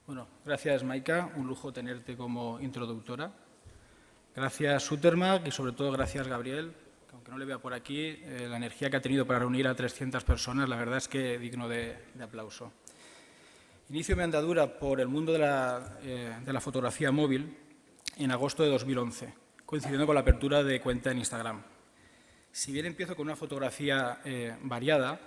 Bueno, gracias Maika, un lujo tenerte como introductora. Gracias Sutermag y sobre todo gracias Gabriel, que aunque no le vea por aquí, la energía que ha tenido para reunir a 300 personas, la verdad es que digno de aplauso. Inicio mi andadura por el mundo de la fotografía móvil en agosto de 2011, coincidiendo con la apertura de cuenta en Instagram. Si bien empiezo con una fotografía variada,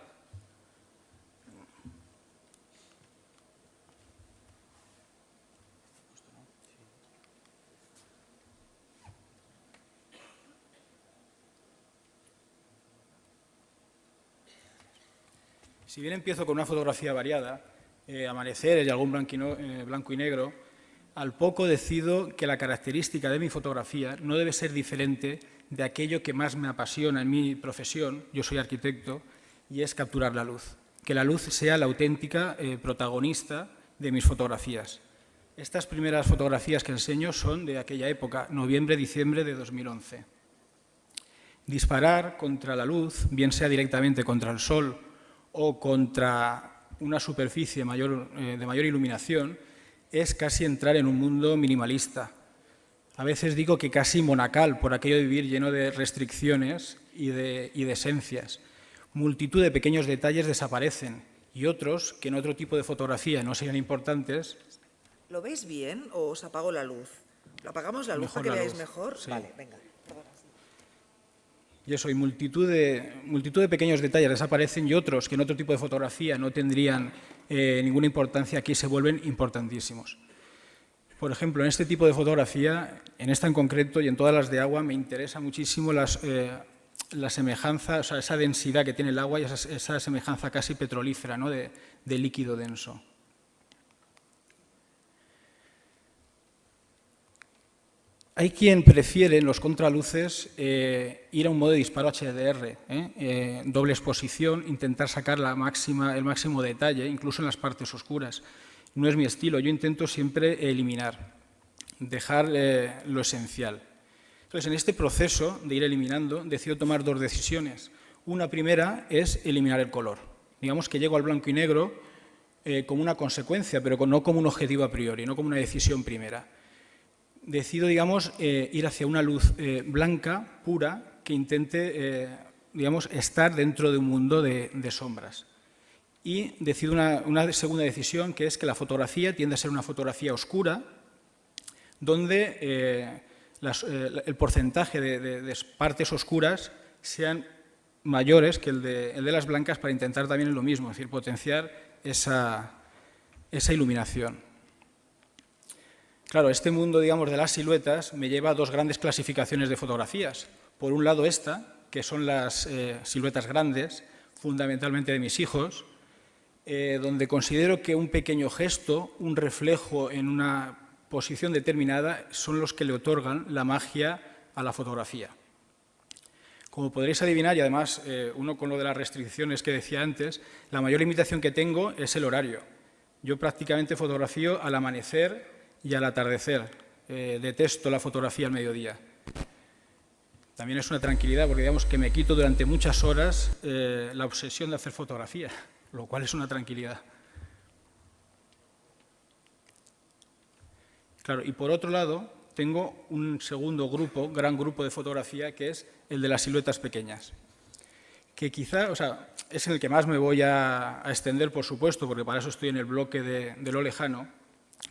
amaneceres y algún blanco y negro, al poco decido que la característica de mi fotografía no debe ser diferente de aquello que más me apasiona en mi profesión, yo soy arquitecto, y es capturar la luz. Que la luz sea la auténtica protagonista de mis fotografías. Estas primeras fotografías que enseño son de aquella época, noviembre-diciembre de 2011. Disparar contra la luz, bien sea directamente contra el sol o contra una superficie de mayor iluminación, es casi entrar en un mundo minimalista. A veces digo que casi monacal, por aquello de vivir lleno de restricciones y de esencias. Multitud de pequeños detalles desaparecen y otros, que en otro tipo de fotografía no serían importantes. ¿Lo veis bien o os apago la luz? ¿Lo apagamos la luz para que veáis mejor? Sí. Vale, venga. Y eso, y multitud de pequeños detalles desaparecen y otros que en otro tipo de fotografía no tendrían ninguna importancia, aquí se vuelven importantísimos. Por ejemplo, en este tipo de fotografía, en esta en concreto y en todas las de agua, me interesa muchísimo la semejanza, o sea, esa densidad que tiene el agua y esa semejanza casi petrolífera, ¿no? de líquido denso. Hay quien prefiere en los contraluces ir a un modo de disparo HDR, doble exposición, intentar sacar el máximo detalle, incluso en las partes oscuras. No es mi estilo, yo intento siempre eliminar, dejar lo esencial. Entonces, en este proceso de ir eliminando, decido tomar dos decisiones. Una primera es eliminar el color. Digamos que llego al blanco y negro como una consecuencia, pero no como un objetivo a priori, no como una decisión primera. Decido, digamos, ir hacia una luz blanca, pura, que intente, digamos, estar dentro de un mundo de sombras. Y decido una segunda decisión, que es que la fotografía tiende a ser una fotografía oscura, donde el porcentaje de partes oscuras sean mayores que el de las blancas para intentar también lo mismo, es decir, potenciar esa iluminación. Claro, este mundo, digamos, de las siluetas me lleva a dos grandes clasificaciones de fotografías. Por un lado esta, que son las siluetas grandes, fundamentalmente de mis hijos, donde considero que un pequeño gesto, un reflejo en una posición determinada, son los que le otorgan la magia a la fotografía. Como podréis adivinar, y además uno con lo de las restricciones que decía antes, la mayor limitación que tengo es el horario. Yo prácticamente fotografío al amanecer y al atardecer. Detesto la fotografía al mediodía. También es una tranquilidad porque digamos que me quito durante muchas horas la obsesión de hacer fotografía, lo cual es una tranquilidad. Claro, y por otro lado, tengo un segundo grupo, gran grupo de fotografía, que es el de las siluetas pequeñas. Que quizá, o sea, es el que más me voy a extender, por supuesto, porque para eso estoy en el bloque de lo lejano,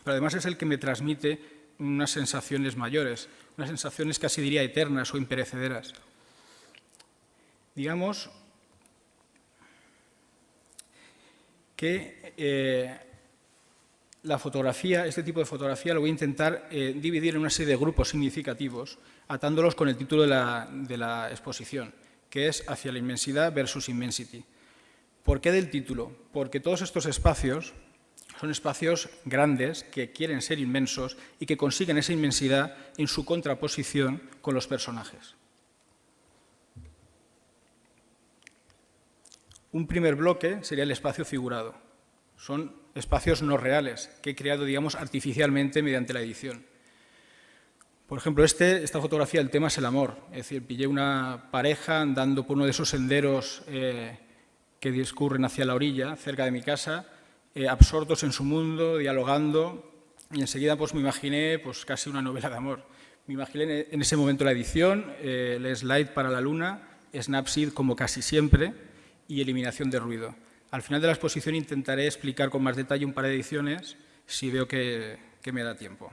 pero además es el que me transmite unas sensaciones mayores, unas sensaciones casi diría eternas o imperecederas. Digamos que la fotografía, este tipo de fotografía, lo voy a intentar dividir en una serie de grupos significativos, atándolos con el título de la exposición, que es Hacia la inmensidad versus Immensity. ¿Por qué del título? Porque todos estos espacios son espacios grandes que quieren ser inmensos y que consiguen esa inmensidad en su contraposición con los personajes. Un primer bloque sería el espacio figurado. Son espacios no reales que he creado, digamos, artificialmente mediante la edición. Por ejemplo, esta fotografía, el tema es el amor. Es decir, pillé una pareja andando por uno de esos senderos que discurren hacia la orilla, cerca de mi casa, absortos en su mundo, dialogando, y enseguida pues, me imaginé pues, casi una novela de amor. Me imaginé en ese momento la edición, el slide para la luna, Snapseed como casi siempre y eliminación de ruido. Al final de la exposición intentaré explicar con más detalle un par de ediciones si veo que me da tiempo.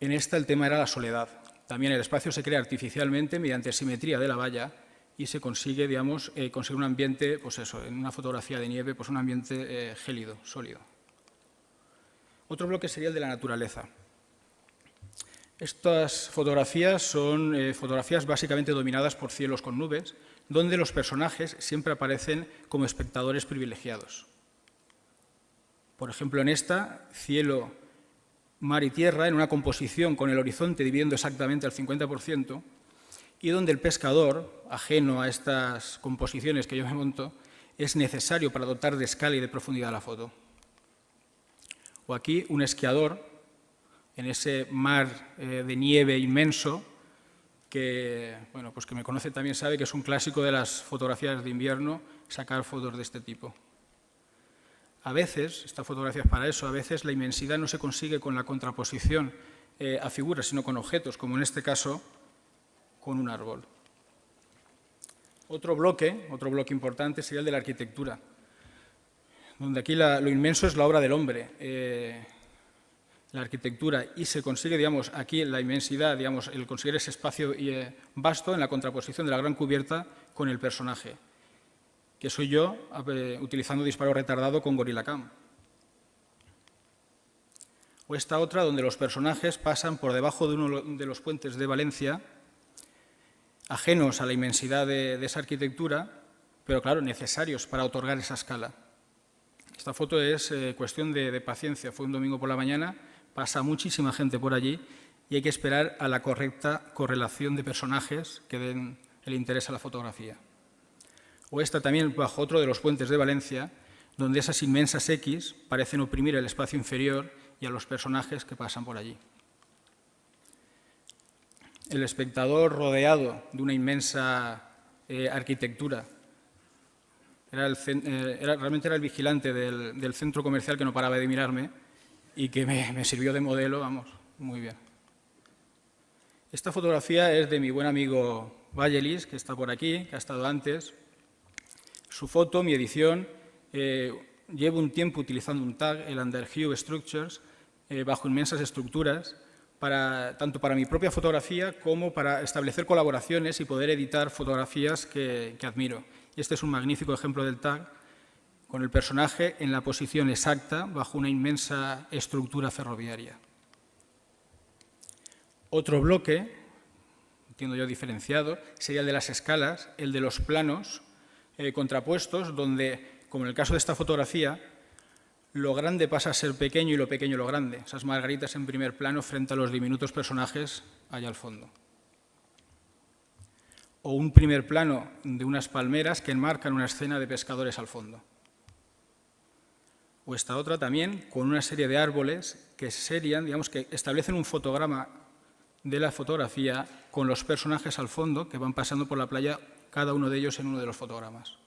En esta el tema era la soledad. También el espacio se crea artificialmente mediante simetría de la valla y se consigue, digamos, conseguir un ambiente, pues eso, en una fotografía de nieve, pues un ambiente gélido, sólido. Otro bloque sería el de la naturaleza. Estas fotografías son fotografías básicamente dominadas por cielos con nubes, donde los personajes siempre aparecen como espectadores privilegiados. Por ejemplo, en esta, cielo, mar y tierra, en una composición con el horizonte dividiendo exactamente al 50%, y donde el pescador, ajeno a estas composiciones que yo me monto, es necesario para dotar de escala y de profundidad la foto. O aquí, un esquiador, en ese mar de nieve inmenso, que, bueno, pues que me conoce también sabe que es un clásico de las fotografías de invierno, sacar fotos de este tipo. A veces, esta fotografía es para eso, a veces la inmensidad no se consigue con la contraposición a figuras, sino con objetos, como en este caso, con un árbol. Otro bloque importante sería el de la arquitectura, donde aquí lo inmenso es la obra del hombre, la arquitectura, y se consigue, digamos, aquí la inmensidad, digamos, el conseguir ese espacio vasto en la contraposición de la gran cubierta con el personaje, que soy yo utilizando disparo retardado con Gorilla Cam. O esta otra, donde los personajes pasan por debajo de uno de los puentes de Valencia, ajenos a la inmensidad de esa arquitectura, pero claro, necesarios para otorgar esa escala. Esta foto es cuestión de paciencia. Fue un domingo por la mañana, pasa muchísima gente por allí y hay que esperar a la correcta correlación de personajes que den el interés a la fotografía. O esta también bajo otro de los puentes de Valencia, donde esas inmensas X parecen oprimir el espacio inferior y a los personajes que pasan por allí. El espectador rodeado de una inmensa arquitectura. Realmente era el vigilante del centro comercial que no paraba de mirarme y que me sirvió de modelo, vamos, muy bien. Esta fotografía es de mi buen amigo Vallelis, que está por aquí, que ha estado antes. Su foto, mi edición, llevo un tiempo utilizando un tag, el Underhue Structures, bajo inmensas estructuras, tanto para mi propia fotografía como para establecer colaboraciones y poder editar fotografías que admiro. Y este es un magnífico ejemplo del tag, con el personaje en la posición exacta bajo una inmensa estructura ferroviaria. Otro bloque, entiendo yo diferenciado, sería el de las escalas, el de los planos contrapuestos, donde, como en el caso de esta fotografía, lo grande pasa a ser pequeño y lo pequeño lo grande. Esas margaritas en primer plano frente a los diminutos personajes allá al fondo. O un primer plano de unas palmeras que enmarcan una escena de pescadores al fondo. O esta otra también con una serie de árboles que serían, digamos, que establecen un fotograma de la fotografía con los personajes al fondo que van pasando por la playa, cada uno de ellos en uno de los fotogramas.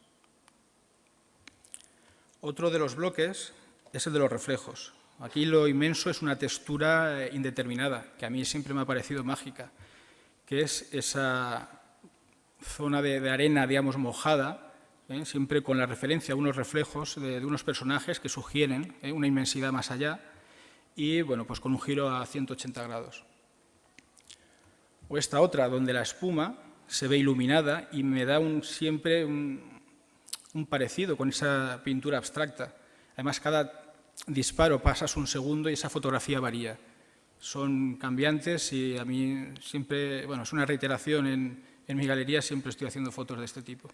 Otro de los bloques es el de los reflejos. Aquí lo inmenso es una textura indeterminada, que a mí siempre me ha parecido mágica, que es esa zona de arena, digamos, mojada, siempre con la referencia a unos reflejos de unos personajes que sugieren una inmensidad más allá y, bueno, pues con un giro a 180 grados. O esta otra, donde la espuma se ve iluminada y me da siempre un parecido con esa pintura abstracta. Además, cada disparo pasas un segundo y esa fotografía varía. Son cambiantes y a mí siempre, bueno, es una reiteración en mi galería, siempre estoy haciendo fotos de este tipo.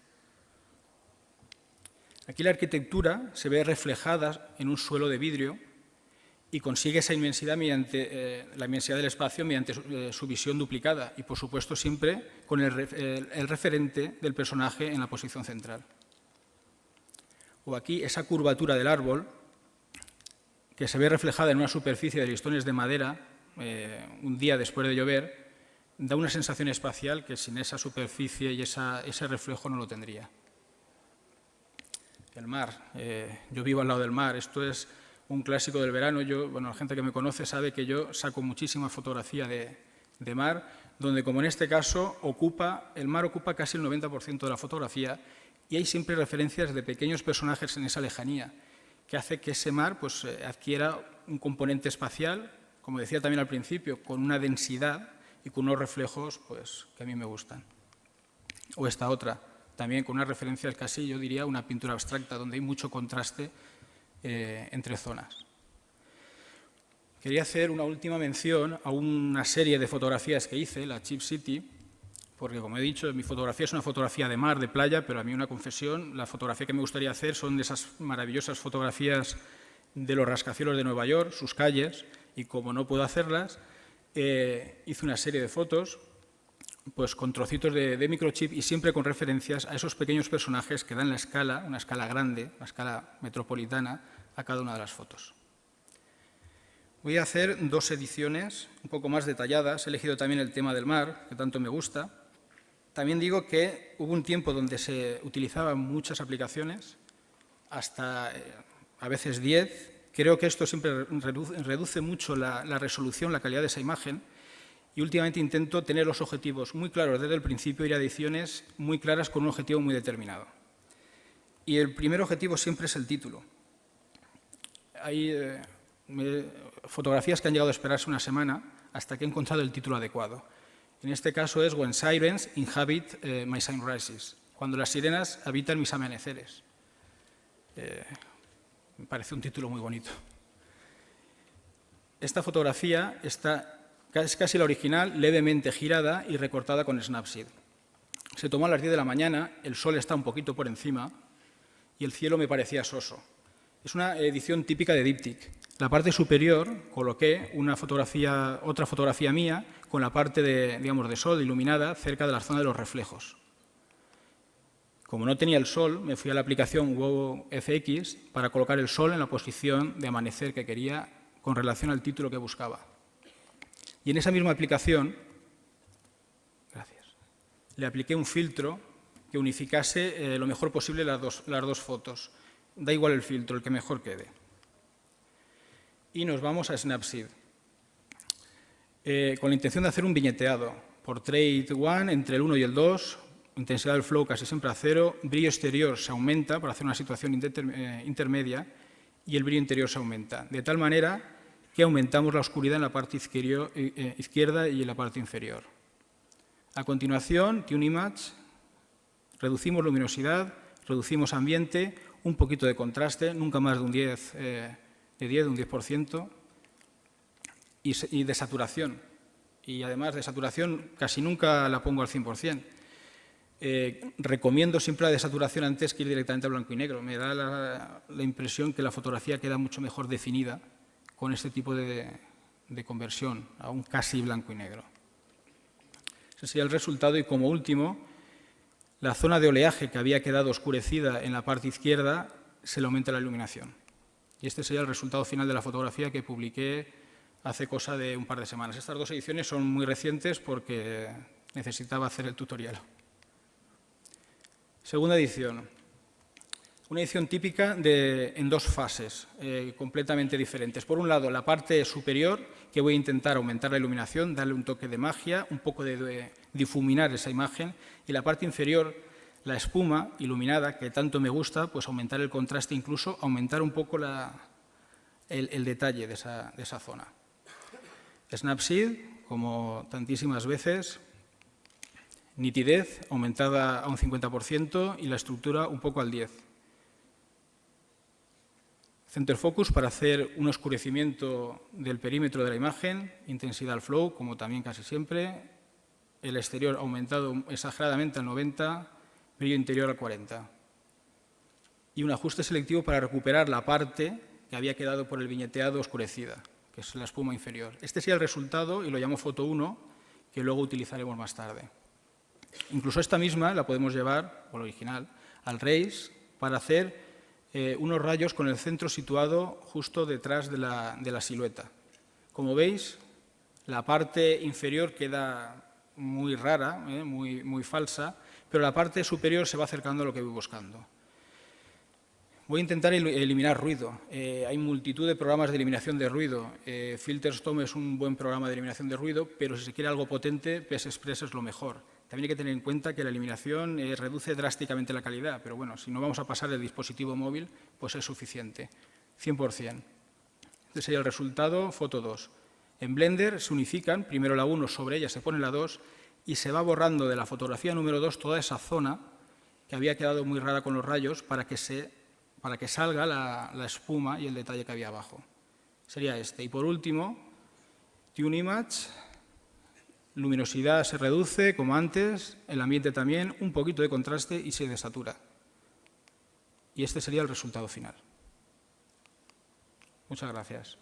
Aquí la arquitectura se ve reflejada en un suelo de vidrio y consigue esa inmensidad mediante la inmensidad del espacio mediante su visión duplicada y, por supuesto, siempre con el referente del personaje en la posición central. O aquí esa curvatura del árbol que se ve reflejada en una superficie de listones de madera un día después de llover, da una sensación espacial que sin esa superficie y ese reflejo no lo tendría. El mar. Yo vivo al lado del mar. Esto es un clásico del verano. Bueno, la gente que me conoce sabe que yo saco muchísima fotografía de mar, donde, como en este caso, el mar ocupa casi el 90% de la fotografía y hay siempre referencias de pequeños personajes en esa lejanía, que hace que ese mar pues, adquiera un componente espacial, como decía también al principio, con una densidad y con unos reflejos pues, que a mí me gustan. O esta otra, también con unas referencias casi, yo diría, una pintura abstracta, donde hay mucho contraste entre zonas. Quería hacer una última mención a una serie de fotografías que hice, la Cheap City, porque, como he dicho, mi fotografía es una fotografía de mar, de playa, pero a mí una confesión, la fotografía que me gustaría hacer son de esas maravillosas fotografías de los rascacielos de Nueva York, sus calles, y como no puedo hacerlas, hice una serie de fotos pues, con trocitos de microchip y siempre con referencias a esos pequeños personajes que dan la escala, una escala grande, una escala metropolitana, a cada una de las fotos. Voy a hacer 2 ediciones un poco más detalladas. He elegido también el tema del mar, que tanto me gusta. También digo que hubo un tiempo donde se utilizaban muchas aplicaciones, hasta a veces 10. Creo que esto siempre reduce mucho la resolución, la calidad de esa imagen, y últimamente intento tener los objetivos muy claros desde el principio, ir a ediciones muy claras con un objetivo muy determinado. Y el primer objetivo siempre es el título. Hay fotografías que han llegado a esperarse una semana hasta que he encontrado el título adecuado. En este caso es When Sirens Inhabit My Sunrises, cuando las sirenas habitan mis amaneceres. Me parece un título muy bonito. Esta fotografía es casi la original, levemente girada y recortada con Snapseed. Se tomó a las 10 de la mañana, el sol está un poquito por encima y el cielo me parecía soso. Es una edición típica de díptic. La parte superior coloqué otra fotografía mía con la parte de sol iluminada cerca de la zona de los reflejos. Como no tenía el sol, me fui a la aplicación Wow FX para colocar el sol en la posición de amanecer que quería con relación al título que buscaba. Y en esa misma aplicación, le apliqué un filtro que unificase lo mejor posible las dos fotos. Da igual el filtro, el que mejor quede. Y nos vamos a Snapseed, con la intención de hacer un viñeteado. Portrait 1 entre el 1 y el 2, intensidad del flow casi siempre a 0, brillo exterior se aumenta para hacer una situación intermedia y el brillo interior se aumenta, de tal manera que aumentamos la oscuridad en la parte izquierda y en la parte inferior. A continuación, Tune Image, reducimos luminosidad, reducimos ambiente, un poquito de contraste, nunca más de un 10%, y de saturación. Y además de saturación casi nunca la pongo al 100%. Recomiendo siempre la de saturación antes que ir directamente a blanco y negro. Me da la impresión que la fotografía queda mucho mejor definida con este tipo de conversión a un casi blanco y negro. Ese sería el resultado y, como último, la zona de oleaje que había quedado oscurecida en la parte izquierda se le aumenta la iluminación. Y este sería el resultado final de la fotografía que publiqué hace cosa de un par de semanas. Estas 2 ediciones son muy recientes porque necesitaba hacer el tutorial. Segunda edición. Una edición típica en 2 fases completamente diferentes. Por un lado, la parte superior, que voy a intentar aumentar la iluminación, darle un toque de magia, un poco de difuminar esa imagen, y la parte inferior, la espuma iluminada, que tanto me gusta, pues aumentar el contraste, incluso aumentar un poco el detalle de esa zona. Snapseed, como tantísimas veces, nitidez aumentada a un 50% y la estructura un poco al 10%. Center Focus para hacer un oscurecimiento del perímetro de la imagen, intensidad al flow, como también casi siempre, el exterior aumentado exageradamente al 90%, brillo interior al 40%. Y un ajuste selectivo para recuperar la parte que había quedado por el viñeteado oscurecida, que es la espuma inferior. Este sería el resultado y lo llamo foto 1, que luego utilizaremos más tarde. Incluso esta misma la podemos llevar, o la original, al RAIS para hacer unos rayos con el centro situado justo detrás de la silueta. Como veis, la parte inferior queda muy rara, muy falsa, pero la parte superior se va acercando a lo que voy buscando. Voy a intentar eliminar ruido. Hay multitud de programas de eliminación de ruido. Filterstorm es un buen programa de eliminación de ruido, pero si se quiere algo potente, PS Express es lo mejor. También hay que tener en cuenta que la eliminación reduce drásticamente la calidad, pero bueno, si no vamos a pasar el dispositivo móvil, pues es suficiente, 100%. Este sería el resultado, foto 2. En Blender se unifican, primero la 1, sobre ella se pone la 2, y se va borrando de la fotografía número 2 toda esa zona que había quedado muy rara con los rayos para que salga la espuma y el detalle que había abajo. Sería este. Y por último, Tune Image, luminosidad se reduce, como antes, el ambiente también, un poquito de contraste y se desatura. Y este sería el resultado final. Muchas gracias.